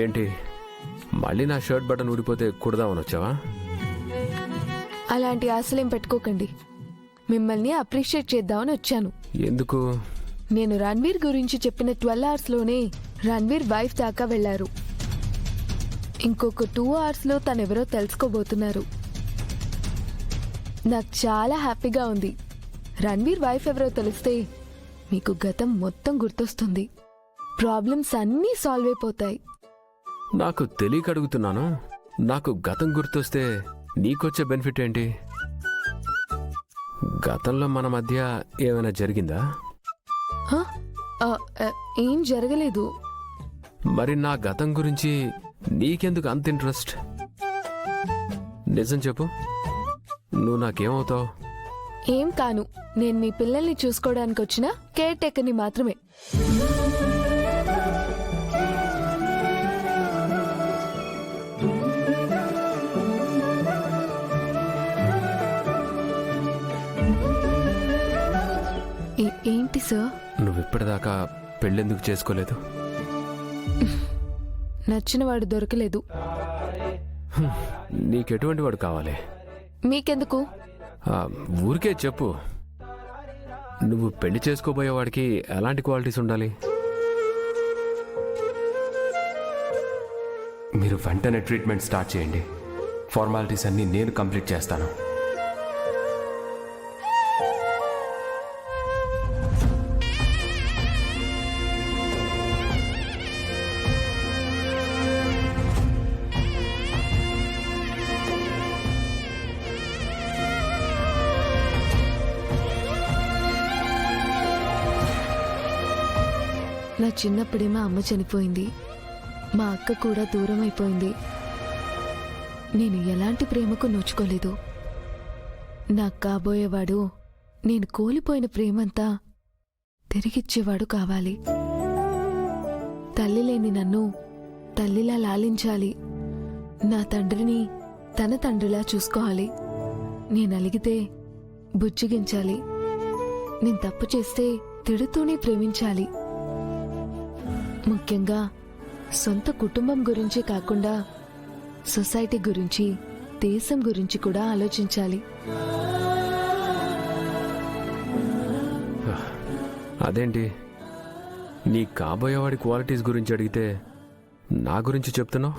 ఏంటి మళ్ళీ నా షర్ట్ బటన్ ఊడిపోతే కుడదామని వచ్చావా? అలాంటి ఆశలేం పెట్టుకోకండి. మిమ్మల్ని అప్రిషియేట్ చేద్దామని వచ్చాను. ఎందుకు? నేను రణ్వీర్ గురించి చెప్పిన 12 అవర్స్లోనే రణ్వీర్ వైఫ్ దాకా వెళ్లారు. ఇంకొక 2 అవర్స్లో తనెవరో తెలుసుకోబోతున్నారు. నాకు చాలా హ్యాపీగా ఉంది. రణ్వీర్ వైఫ్ ఎవరో తెలిస్తే మీకు గతం మొత్తం గుర్తొస్తుంది. ప్రాబ్లమ్స్ అన్నీ సాల్వ్ అయిపోతాయి. నాకు తెలియక అడుగుతున్నాను. నాకు గతం గుర్తొస్తే నీకొచ్చే బెనిఫిట్ ఏంటి? గతంలో మన మధ్య ఏమైనా జరిగిందా? హ? ఏం జరగలేదు. మరి నా గతం గురించి నీకెందుకు అంత ఇంట్రెస్ట్? నిజం చెప్పు, నువ్వు నాకేమవుతావు? ఏం కాను. నేను మీ పిల్లల్ని చూసుకోవడానికి వచ్చిన కేర్ టేకర్ని మాత్రమే. ఏంటి సార్? నువ్వు ఇప్పటిదాకా పెళ్ళెందుకు చేసుకోలేదు? నచ్చినవాడు దొరకలేదు. నీకెటువంటి వాడు కావాలి? మీకెందుకు? ఊరికే చెప్పు. నువ్వు పెళ్లి చేసుకోబోయేవాడికి ఎలాంటి క్వాలిటీస్ ఉండాలి? మీరు వెంటనే ట్రీట్మెంట్ స్టార్ట్ చేయండి. ఫార్మాలిటీస్ అన్నీ నేను కంప్లీట్ చేస్తాను. నా చిన్నప్పుడే మా అమ్మ చనిపోయింది. మా అక్క కూడా దూరం అయిపోయింది. నేను ఎలాంటి ప్రేమకు నోచుకోలేదు. నాకు కాబోయేవాడు నేను కోల్పోయిన ప్రేమంతా తిరిగిచ్చేవాడు కావాలి. తల్లి లేని నన్ను తల్లిలా లాలించాలి. నా తండ్రిని తన తండ్రిలా చూసుకోవాలి. నేను అలిగితే బుజ్జిగించాలి. నేను తప్పు చేస్తే తిడుతూనే ప్రేమించాలి. ముఖ్యంగా సొంత కుటుంబం గురించే కాకుండా సొసైటీ గురించి, దేశం గురించి కూడా ఆలోచించాలి. అదేంటి, నీ కాబోయేవాడి క్వాలిటీస్ గురించి అడిగితే నా గురించి చెప్తున్నావు?